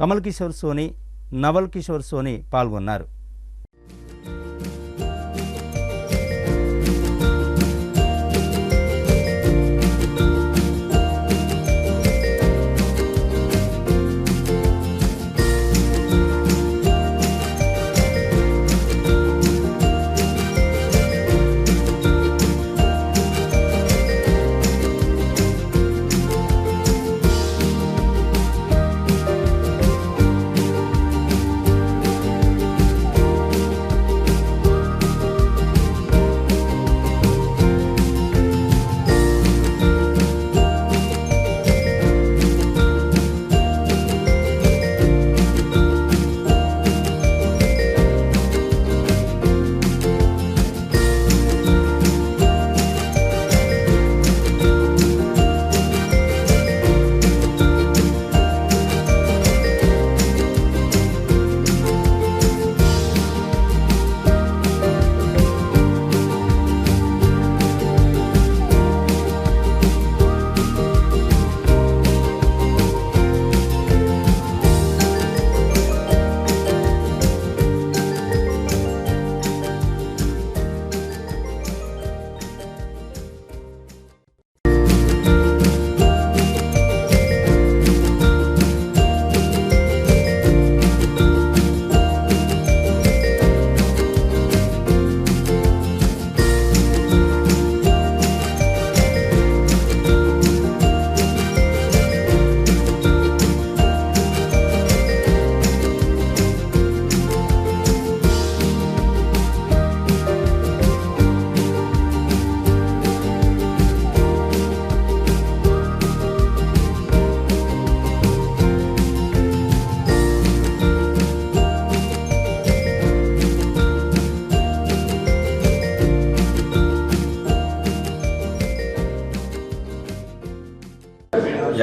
కమల్ కిషోర్ సోనీ, నవల్ కిషోర్ సోనీ పాల్గొన్నారు.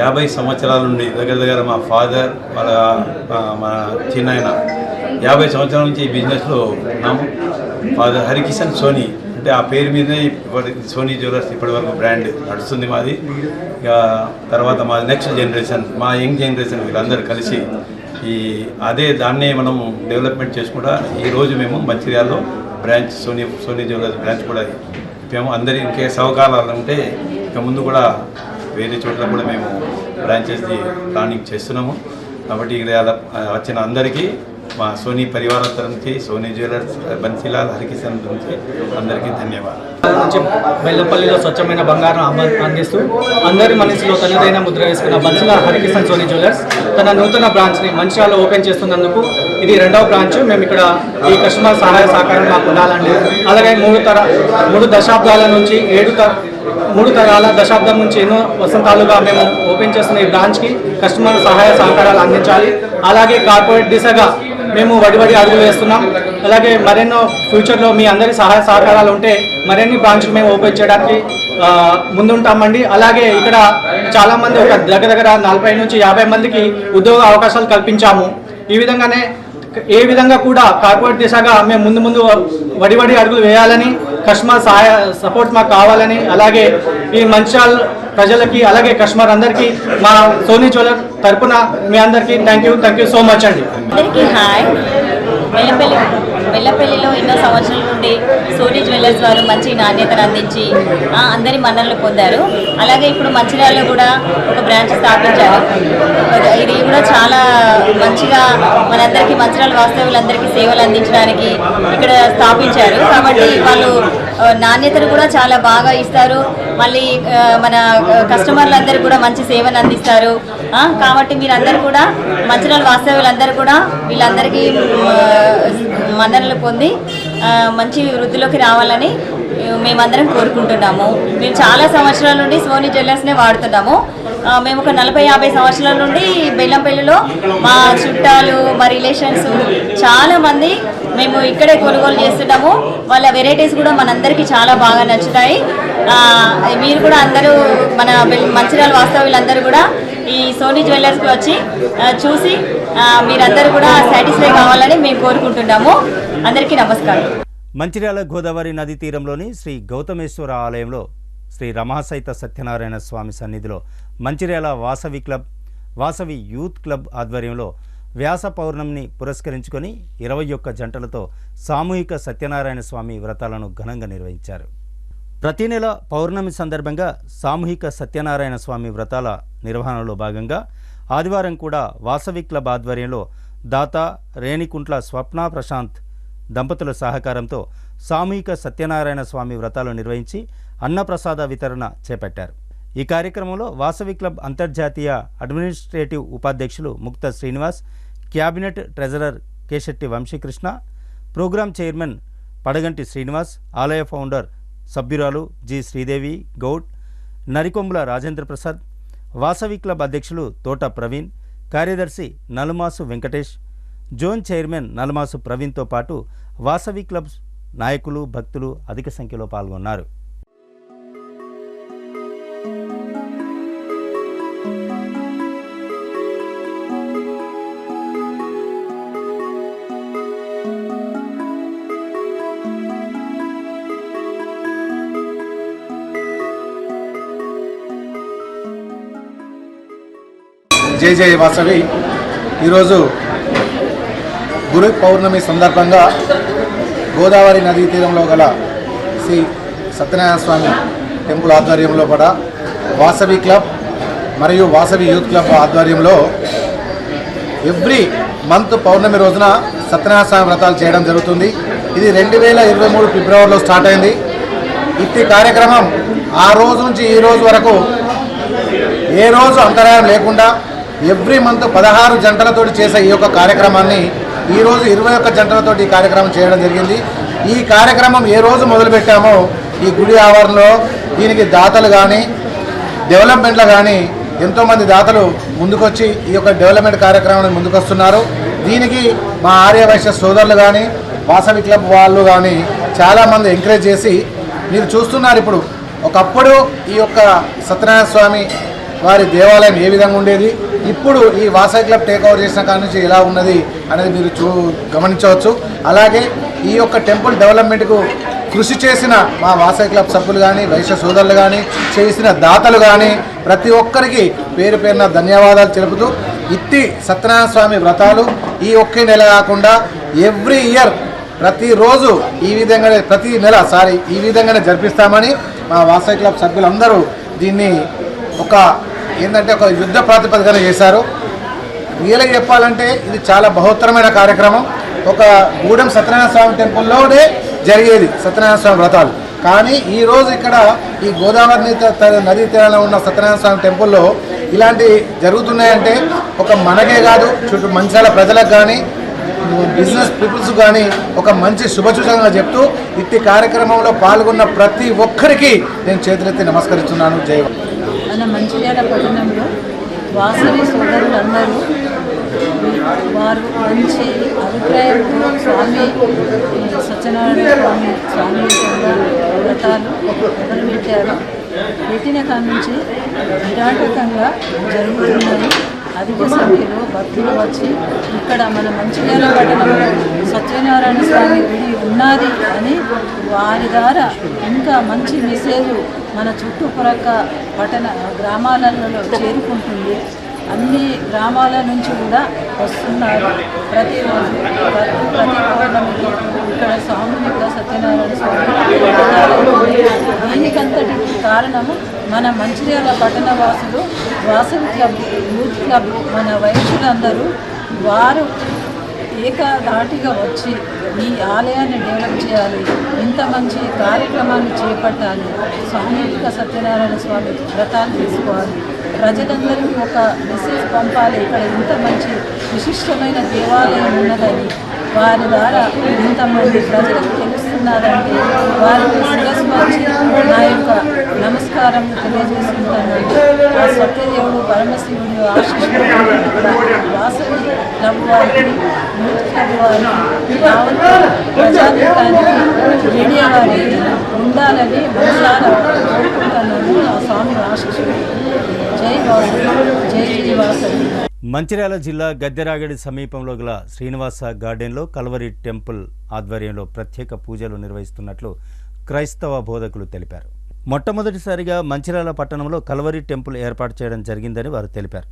యాభై సంవత్సరాల నుండి దగ్గర మా ఫాదర్ వాళ్ళ మా చిన్నాయన 50 సంవత్సరాల నుంచి ఈ బిజినెస్లో ఉన్నాము. ఫాదర్ హరికిషన్ సోనీ అంటే ఆ పేరు మీదనే సోనీ జ్యువెలర్స్ ఇప్పటివరకు బ్రాండ్ నడుస్తుంది మాది. ఇక తర్వాత మా నెక్స్ట్ జనరేషన్, మా యంగ్ జనరేషన్ వీళ్ళందరూ కలిసి దాన్నే మనం డెవలప్మెంట్ చేసుకుంటా ఈరోజు మేము మంచిర్యాలలో బ్రాంచ్ సోనీ జ్యువెలర్స్ బ్రాంచ్ కూడా మేము అందరి ఇంకే సహకారాలు ఉంటే ఇక ముందు కూడా వేరే చోట్ల కూడా మేము బ్రాంచెస్ది ప్లానింగ్ చేస్తున్నాము. కాబట్టి ఇక్కడ వచ్చిన అందరికీ మా సోనీ పరివారం తరఫు సోనీ జ్యువెలర్స్ బన్సీలాల్ హరికిషన్ నుంచి అందరికీ ధన్యవాదాలు. బెల్లంపల్లిలో స్వచ్ఛమైన బంగారం అందిస్తూ అందరి మనసులో తనదైన ముద్ర వేసుకున్న బన్సీలాల్ హరికిషన్ సోనీ జ్యువెలర్స్ తన నూతన బ్రాంచ్ని మంచిర్యాలలో ఓపెన్ చేస్తున్నందుకు ఇది 2వ బ్రాంచ్. మేము ఇక్కడ ఈ కస్టమర్ సహాయ సహకారం మాకు ఉండాలండి. అలాగే 3 దశాబ్దాల నుంచి 3 తరాల దశాబ్దం నుంచి ఎన్నో వసంతాలుగా మేము ఓపెన్ చేస్తున్న ఈ బ్రాంచ్కి కస్టమర్ సహాయ సహకారాలు అందించాలి. అలాగే కార్పొరేట్ దిశగా మేము వడివడి అడుగులు వేస్తున్నాం. అలాగే మరెన్నో ఫ్యూచర్లో మీ అందరి సహాయ సహకారాలు ఉంటే మరిన్ని బ్రాంచ్లు మేము ఓపెన్ చేయడానికి ముందుంటామండి. అలాగే ఇక్కడ చాలామంది ఒక దగ్గర 40 నుంచి 50 మందికి ఉద్యోగ అవకాశాలు కల్పించాము. ఈ విధంగానే ఏ విధంగా కూడా కార్పొరేట్ దిశగా మేము ముందు వడివడి అడుగులు వేయాలని, కస్టమర్ సపోర్ట్ మాకు కావాలని, అలాగే ఈ మంచిర్యాల ప్రజలకి అలాగే కస్టమర్ అందరికీ మా సోనీ జ్యువెలర్ తరపున మీ అందరికీ థ్యాంక్ యూ సో మచ్ అండి. అందరికీ హాయ్. బెల్లంపల్లిలో ఎన్నో సంవత్సరాల నుండి సోనీ జ్యువెలర్స్ వారు మంచి నాణ్యతను అందించి అందరి మన్ననలు పొందారు. అలాగే ఇప్పుడు మంచిర్యాలలో కూడా ఒక బ్రాంచ్ స్థాపించారు. ఇది కూడా చాలా మంచిగా మనందరికీ మంచిర్యాల వాస్తవులందరికీ సేవలు అందించడానికి ఇక్కడ స్థాపించారు. కాబట్టి వాళ్ళు నాణ్యతను కూడా చాలా బాగా ఇస్తారు. మళ్ళీ మన కస్టమర్లందరూ కూడా మంచి సేవను అందిస్తారు. కాబట్టి మీరందరూ కూడా మంచిర్యాల వాస్తవులందరూ కూడా వీళ్ళందరికీ మన్ననలు పొంది మంచి వృద్ధిలోకి రావాలని మేమందరం కోరుకుంటున్నాము. మేము చాలా సంవత్సరాల నుండి సోనీ జ్యువెలర్స్నే వాడుతున్నాము. మేము ఒక 40-50 సంవత్సరాల నుండి బెల్లంపల్లిలో మా చుట్టాలు, మా రిలేషన్స్ చాలామంది మేము ఇక్కడే కొనుగోలు చేస్తున్నాము. వాళ్ళ వెరైటీస్ కూడా మనందరికీ చాలా బాగా నచ్చుతాయి. మీరు కూడా అందరూ మన మంచిర్యాల వాస్తవ్యులందరూ కూడా ఈ సోనీ జ్యువెలర్స్కి వచ్చి చూసి మీరందరూ కూడా సాటిస్ఫై కావాలని మేము కోరుకుంటున్నాము. అందరికీ నమస్కారం. మంచిర్యాల గోదావరి నదీ తీరంలోని శ్రీ గౌతమేశ్వర ఆలయంలో శ్రీ రమాసహిత సత్యనారాయణ స్వామి సన్నిధిలో Mancherial Vasavi club, Vasavi youth club ఆధ్వర్యంలో వ్యాస పౌర్ణమిని పురస్కరించుకొని 21 జంటలతో సామూహిక సత్యనారాయణ స్వామి వ్రతాలను ఘనంగా నిర్వహించారు. ప్రతి నెల పౌర్ణమి సందర్భంగా సామూహిక సత్యనారాయణ స్వామి వ్రతాల నిర్వహణలో భాగంగా ఆదివారం కూడా వాసవి క్లబ్ ఆధ్వర్యంలో దాత రేణికుంట్ల స్వప్న ప్రశాంత్ దంపతుల సహకారంతో సామూహిక సత్యనారాయణ స్వామి వ్రతాలు నిర్వహించి అన్నప్రసాద వితరణ చేపట్టారు. ఈ కార్యక్రమంలో వాసవి క్లబ్ అంతర్జాతీయ అడ్మినిస్ట్రేటివ్ ఉపాధ్యక్షులు Mukta Srinivas, cabinet treasurer Kesetti Vamsikrishna, programme chairman Padaganti Srinivas, ఆలయ ఫౌండర్ సభ్యురాలు జి శ్రీదేవి గౌడ్, నరికొంబుల రాజేంద్ర ప్రసాద్, వాసవి క్లబ్ అధ్యక్షులు తోట ప్రవీణ్, కార్యదర్శి నలుమాసు వెంకటేష్, జోన్ చైర్మన్ నలుమాసు ప్రవీణ్తో పాటు వాసవి క్లబ్ నాయకులు, భక్తులు అధిక సంఖ్యలో పాల్గొన్నారు. జై జై వాసవి. ఈరోజు గురు పౌర్ణమి సందర్భంగా గోదావరి నదీ తీరంలో గల శ్రీ సత్యనారాయణ స్వామి టెంపుల్ ఆధ్వర్యంలో కూడా వాసవి క్లబ్ మరియు వాసవి యూత్ క్లబ్ ఆధ్వర్యంలో ఎవ్రీ మంత్ పౌర్ణమి రోజున సత్యనారాయణ స్వామి వ్రతాలు చేయడం జరుగుతుంది. ఇది 2023 ఫిబ్రవరిలో స్టార్ట్ అయింది. ఇట్టి కార్యక్రమం ఆ రోజు నుంచి ఈ రోజు వరకు ఏ రోజు అంతరాయం లేకుండా ఎవ్రీ మంత్ 16 జంటలతోటి చేసే ఈ యొక్క కార్యక్రమాన్ని ఈరోజు 21 జంటలతోటి ఈ కార్యక్రమం చేయడం జరిగింది. ఈ కార్యక్రమం ఏ రోజు మొదలుపెట్టామో ఈ గుడి ఆవరణలో దీనికి దాతలు కానీ డెవలప్మెంట్లో కానీ ఎంతోమంది దాతలు ముందుకొచ్చి ఈ యొక్క డెవలప్మెంట్ కార్యక్రమాన్ని ముందుకొస్తున్నారు. దీనికి మా ఆర్యవైశ్య సోదరులు కానీ వాసవి క్లబ్ వాళ్ళు కానీ చాలామంది ఎంకరేజ్ చేసి మీరు చూస్తున్నారు. ఇప్పుడు ఒకప్పుడు ఈ యొక్క సత్యనారాయణ స్వామి వారి దేవాలయం ఏ విధంగా ఉండేది, ఇప్పుడు ఈ వాసవి క్లబ్ టేక్ ఓవర్ చేసిన కాడ నుంచి ఎలా ఉన్నది అనేది మీరు గమనించవచ్చు. అలాగే ఈ యొక్క టెంపుల్ డెవలప్మెంట్కు కృషి చేసిన మా వాసవి క్లబ్ సభ్యులు కానీ వైశ్య సోదరులు కానీ చేసిన దాతలు కానీ ప్రతి ఒక్కరికి పేరు పేరున ధన్యవాదాలు తెలుపుతూ ఇట్టి సత్యనారాయణ స్వామి వ్రతాలు ఈ ఒకే నెల కాకుండా ఎవ్రీ ఇయర్ ప్రతిరోజు ఈ విధంగానే జరిపిస్తామని మా వాసవి క్లబ్ సభ్యులందరూ దీన్ని ఒక యుద్ధ ప్రాతిపదికన చేశారు. రియల్గా చెప్పాలంటే ఇది చాలా బహుత్తరమైన కార్యక్రమం. ఒక గూడెం సత్యనారాయణ స్వామి టెంపుల్లోనే జరిగేది సత్యనారాయణ స్వామి వ్రతాలు. కానీ ఈరోజు ఇక్కడ ఈ గోదావరి నదీ తీరంలో ఉన్న సత్యనారాయణ స్వామి టెంపుల్లో ఇలాంటివి జరుగుతున్నాయంటే ఒక మనకే కాదు, చుట్టూ మంచిర్యాల ప్రజలకు కానీ బిజినెస్ పీపుల్స్ కానీ ఒక మంచి శుభసూచకంగా చెప్తూ ఇట్టి కార్యక్రమంలో పాల్గొన్న ప్రతి ఒక్కరికి నేను చేతులెత్తి నమస్కరిస్తున్నాను. జై. మన మంచిర్యాల పట్టణంలో వాసవి సోదరులందరూ వారు మంచి అభిప్రాయంతో సత్యనారాయణ స్వామి వ్రతాలు మొదలుపెట్టారు. పెట్టిన కాడి నుంచి నిరాటకంగా జరుగుతున్నాయి. అధిక సంఖ్యలో భక్తులు వచ్చి ఇక్కడ మన మంచిర్యాల పట్టణంలో సత్యనారాయణ స్వామి గుడి ఉన్నది అని వారి ద్వారా ఇంకా మంచి మెసేజ్ మన చుట్టుప్రక్క గ్రామాలలో చేరుకుంటుంది. అన్ని గ్రామాల నుంచి కూడా వస్తున్నారు. ప్రతిరోజు ప్రతి పౌర్ణమికి ఇక్కడ సామూహిక సత్యనారాయణ స్వామి. దీనికంతటి కారణము మన మంచిర్యాల పట్టణ వాసులు, వాసవి క్లబ్, యూత్ క్లబ్, మన వయసులందరూ వారు ఏకధాటిగా వచ్చి ఈ ఆలయాన్ని డెవలప్ చేయాలి, ఇంత మంచి కార్యక్రమాన్ని చేపట్టాలి, సామూహిక సత్యనారాయణ స్వామి వ్రతాలు తీసుకోవాలి, ప్రజలందరికీ ఒక మెసేజ్ పంపాలి, ఇక్కడ ఇంత మంచి విశిష్టమైన దేవాలయం ఉన్నదని వారి ద్వారా ఇంతమంది ప్రజలకు ఉన్నారండి. వారికి శిరస్సు వచ్చి నా యొక్క నమస్కారం తెలియజేసుకుంటానండి. ఆ సత్యదేవుడు పరమశివుడు ఆశీస్సులు వాసవి క్లబ్ వారికి, యూత్ క్లబ్ వారికి, యావత్ ప్రజానీకానికి, మీడియా వారికి ఉండాలని మనసారా కోరుకుంటున్నాను. ఆ స్వామి ఆశీస్సులు. జై వాసవి, జై జై వాసవి. మంచిర్యాల జిల్లా గద్దెరాగడి సమీపంలో గల శ్రీనివాస గార్డెన్లో కల్వరి టెంపుల్ ఆధ్వర్యంలో ప్రత్యేక పూజలు నిర్వహిస్తున్నట్లు క్రైస్తవ బోధకులు తెలిపారు. మొట్టమొదటిసారిగా మంచిర్యాల పట్టణంలో కల్వరి టెంపుల్ ఏర్పాటు చేయడం జరిగిందని వారు తెలిపారు.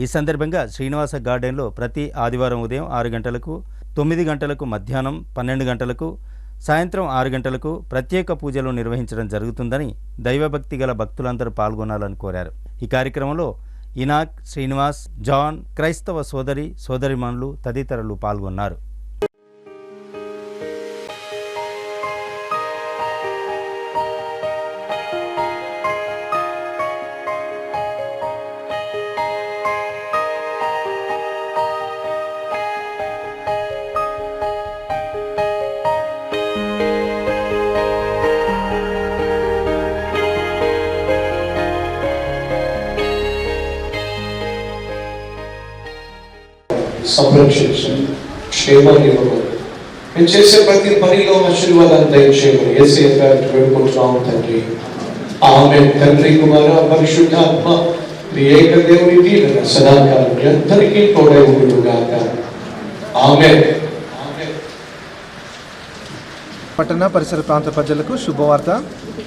ఈ సందర్భంగా శ్రీనివాస గార్డెన్లో ప్రతి ఆదివారం ఉదయం 6 గంటలకు, 9 గంటలకు, మధ్యాహ్నం 12 గంటలకు, సాయంత్రం 6 గంటలకు ప్రత్యేక పూజలు నిర్వహించడం జరుగుతుందని దైవభక్తి గల భక్తులందరూ పాల్గొనాలని కోరారు. ఈ కార్యక్రమంలో ఇనాక్, శ్రీనివాస్, జాన్, క్రైస్తవ సోదరిమణులు తదితరులు పాల్గొన్నారు. సంరక్షించండి, క్షేమాన్ని ఇవ్వమని, మేము చేసే ప్రతి పనిలో ఆశీర్వాదాన్ని దయచేయమని యేసయ్య పేరిట వేడుకుంటున్నాము తండ్రి. ఆమేన్. తండ్రి, కుమార, పరిశుద్ధాత్మ ఏక దేవుని దీవెన సదాకాలం అందరికీ తోడై ఉండుగాక. ఆమేన్. పట్టణ పరిసర ప్రాంత ప్రజలకు శుభవార్త.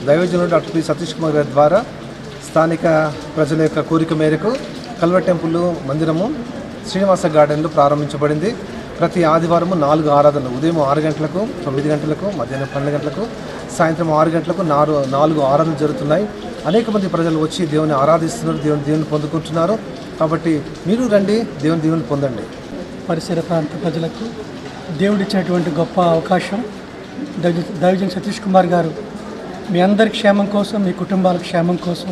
దైవజనుడు డాక్టర్ పి సతీష్ కుమార్ గారి ద్వారా స్థానిక ప్రజల యొక్క కోరిక మేరకు కల్వరి టెంపుల్ మందిరము శ్రీనివాస గార్డెన్లో ప్రారంభించబడింది. ప్రతి ఆదివారము 4 ఆరాధనలు, ఉదయం 6 గంటలకు, 9 గంటలకు, మధ్యాహ్నం 12 గంటలకు, సాయంత్రం 6 గంటలకు 4 ఆరాధనలు జరుగుతున్నాయి. అనేక మంది ప్రజలు వచ్చి దేవుని ఆరాధిస్తున్నారు, దేవుని పొందుకుంటున్నారు. కాబట్టి మీరు రండి, దేవుని పొందండి. పరిసర ప్రాంత ప్రజలకు దేవుడిచ్చినటువంటి గొప్ప అవకాశం. దైవజన్ సతీష్ కుమార్ గారు మీ అందరి క్షేమం కోసం, మీ కుటుంబాల క్షేమం కోసం,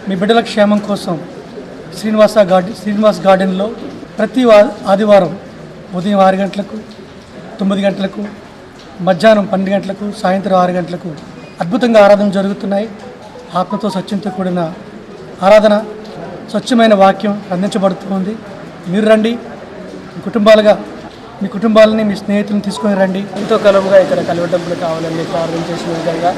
మీ బిడ్డల క్షేమం కోసం శ్రీనివాస్ గార్డెన్లో ప్రతి ఆదివారం ఉదయం 6 గంటలకు, 9 గంటలకు, మధ్యాహ్నం 12 గంటలకు, సాయంత్రం 6 గంటలకు అద్భుతంగా ఆరాధన జరుగుతున్నాయి. ఆత్మతో సత్యంతో కూడిన ఆరాధన, స్వచ్ఛమైన వాక్యం అందించబడుతుంది. మీరు రండి, మీ కుటుంబాలని, మీ స్నేహితులను తీసుకొని రండి. ఎంతో కాలంగా ఇక్కడ కల్వరి టెంపుల్ కావాలని ప్రార్థన చేసిన విధంగా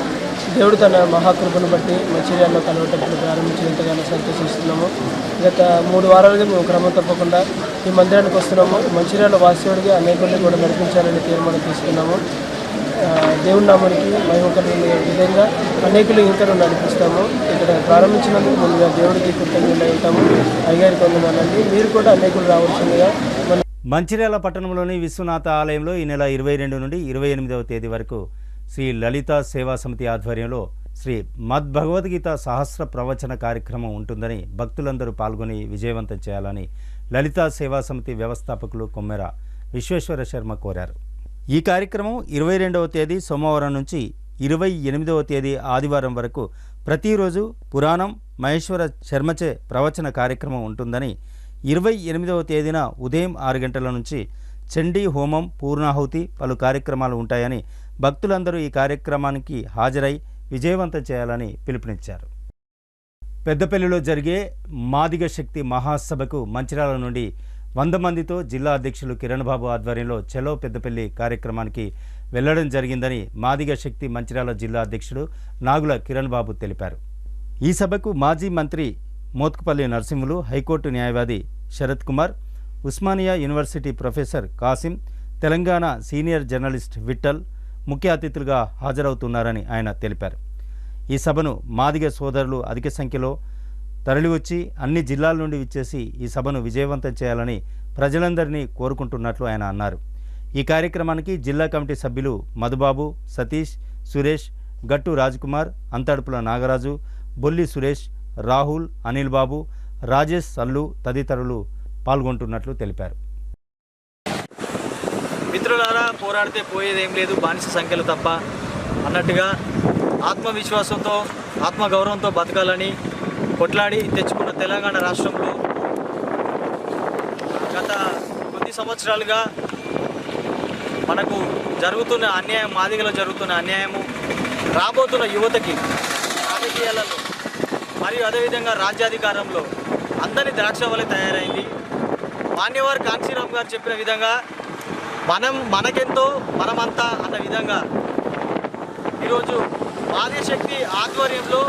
దేవుడు తన మహాకృపను బట్టి మంచిర్యాలలో కల్వరి టెంపుల్ ప్రారంభించినంతగానో సంతోషిస్తున్నాము. గత 3 వారాలుగా మేము క్రమం తప్పకుండా ఈ మందిరానికి వస్తున్నాము. మంచిర్యాల వాస్తవుడిగా అనేకుల్ని కూడా నడిపించాలని తీర్మానం తీసుకున్నాము. దేవుని నామానికి మహిమ కలిగిన విధంగా అనేకులు ఇంకా నడిపిస్తాము. ఇక్కడ ప్రారంభించినందుకు ముందుగా దేవుడికి కృతజ్ఞతలు ఉంటాము. అయ్యారికి వందనాలండి. మీరు కూడా అనేకులు రావాల్సిందిగా. మంచిర్యాల పట్టణంలోని విశ్వనాథ ఆలయంలో ఈ నెల 22 నుండి 28వ తేదీ వరకు శ్రీ లలిత సేవా సమితి ఆధ్వర్యంలో శ్రీ మద్భగవద్గీత సహస్ర ప్రవచన కార్యక్రమం ఉంటుందని భక్తులందరూ పాల్గొని విజయవంతం చేయాలని లలిత సేవా సమితి వ్యవస్థాపకులు కొమ్మెర విశ్వేశ్వర శర్మ కోరారు. ఈ కార్యక్రమం 22వ తేదీ సోమవారం నుంచి 28వ తేదీ ఆదివారం వరకు ప్రతిరోజు పురాణం మహేశ్వర శర్మచే ప్రవచన కార్యక్రమం ఉంటుందని, 28వ తేదీన ఉదయం 6 గంటల నుంచి చండీ హోమం, పూర్ణాహుతి పలు కార్యక్రమాలు ఉంటాయని భక్తులందరూ ఈ కార్యక్రమానికి హాజరై విజయవంతం చేయాలని పిలుపునిచ్చారు. పెద్దపల్లిలో జరిగే మాదిగ శక్తి మహాసభకు మంచిర్యాల నుండి 100 మందితో జిల్లా అధ్యక్షులు కిరణ్ బాబు ఆధ్వర్యంలో చలో పెద్దపల్లి కార్యక్రమానికి వెళ్లడం జరిగిందని మాదిగ శక్తి మంచిర్యాల జిల్లా అధ్యక్షుడు నాగుల కిరణ్ బాబు తెలిపారు. ఈ సభకు మాజీ మంత్రి మోత్కుపల్లి నరసింహులు, హైకోర్టు న్యాయవాది Sharath Kumar, Osmania university professor Kasim, Telangana senior journalist Vittal ముఖ్య అతిథులుగా హాజరవుతున్నారని ఆయన తెలిపారు. ఈ సభను మాదిగ సోదరులు అధిక సంఖ్యలో తరలివచ్చి అన్ని జిల్లాల నుండి విచ్చేసి ఈ సభను విజయవంతం చేయాలని ప్రజలందరినీ కోరుకుంటున్నట్లు ఆయన అన్నారు. ఈ కార్యక్రమానికి జిల్లా కమిటీ సభ్యులు మధుబాబు, సతీష్, సురేష్, గట్టు రాజ్కుమార్, అంతడుపుల నాగరాజు, బొల్లి సురేష్, రాహుల్, అనిల్ బాబు, రాజేష్ సల్లు తదితరులు పాల్గొంటున్నట్లు తెలిపారు. మిత్రులారా, పోరాడితే పోయేదేం లేదు, బానిస సంఖ్యలు తప్ప అన్నట్టుగా ఆత్మవిశ్వాసంతో, ఆత్మగౌరవంతో బతకాలని కొట్లాడి తెచ్చుకున్న తెలంగాణ రాష్ట్రంలో గత కొద్ది సంవత్సరాలుగా మనకు జరుగుతున్న అన్యాయం, మాదిగలో జరుగుతున్న అన్యాయము, రాబోతున్న యువతకి రాజకీయాలలో మరియు అదేవిధంగా రాజ్యాధికారంలో అందరి ద్రాక్ష వలె తయారైంది. మాన్యవారు కాంక్షీరామ్ గారు చెప్పిన విధంగా మనకెంతో మనమంతా అన్న విధంగా ఈరోజు ఆదిశక్తి ఆధ్వర్యంలో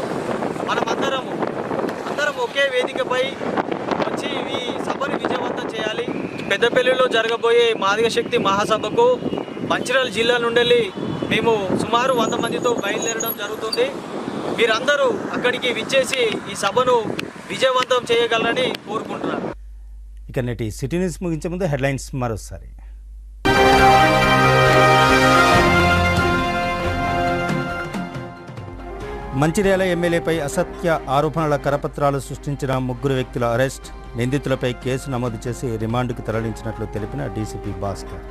అందరం ఒకే వేదికపై వచ్చి ఈ సభను విజయవంతం చేయాలి. పెద్దపల్లిలో జరగబోయే మాదిగ శక్తి మహాసభకు మంచిర్యాల జిల్లా నుండి మేము సుమారు 100 మందితో బయలుదేరడం జరుగుతుంది. మీరందరూ అక్కడికి విచ్చేసి ఈ సభను విజయవంతం చేయగలరని కోరుకుంటున్నాను. ఇక నేటి సిటీ న్యూస్ ముగించే ముందు హెడ్లైన్స్ మరోసారి. మంచిర్యాల ఎమ్మెల్యేపై అసత్య ఆరోపణల కరపత్రాలు సృష్టించిన 3 వ్యక్తుల అరెస్ట్, నిందితులపై కేసు నమోదు చేసి రిమాండ్కు తరలించినట్లు తెలిపిన డీసీపీ భాస్కర్.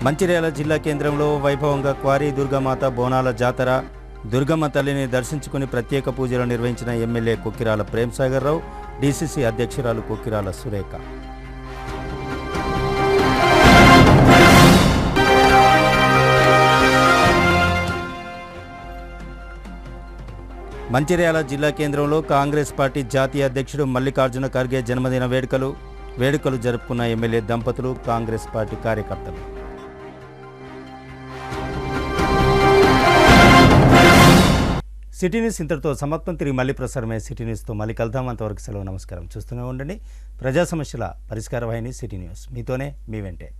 మంచిర్యాల జిల్లా కేంద్రంలో వైభవంగా క్వారీ దుర్గామాత బోనాల జాతర, దుర్గమ్మ తల్లిని దర్శించుకుని ప్రత్యేక పూజలు నిర్వహించిన ఎమ్మెల్యే కొక్కిరాల ప్రేమ్సాగర్ రావు, డీసీసీ అధ్యక్షురాలు కొక్కిరాల సురేఖ. మంచిర్యాల జిల్లా కేంద్రంలో కాంగ్రెస్ పార్టీ జాతీయ అధ్యక్షుడు మల్లికార్జున ఖర్గే జన్మదిన వేడుకలు జరుపుకున్న ఎమ్మెల్యే దంపతులు, కాంగ్రెస్ పార్టీ కార్యకర్తలు. సిటీ న్యూస్ ఇంతటితో సమాప్తం. తిరిగి మళ్ళీ ప్రసారమయ్యే సిటీ న్యూస్తో మళ్ళీ కలుద్దాం. అంతవరకు సెలవు, నమస్కారం. చూస్తూనే ఉండండి ప్రజా సమస్యల పరిష్కార వాహిని సిటీ న్యూస్. మీతోనే మీ వెంటే.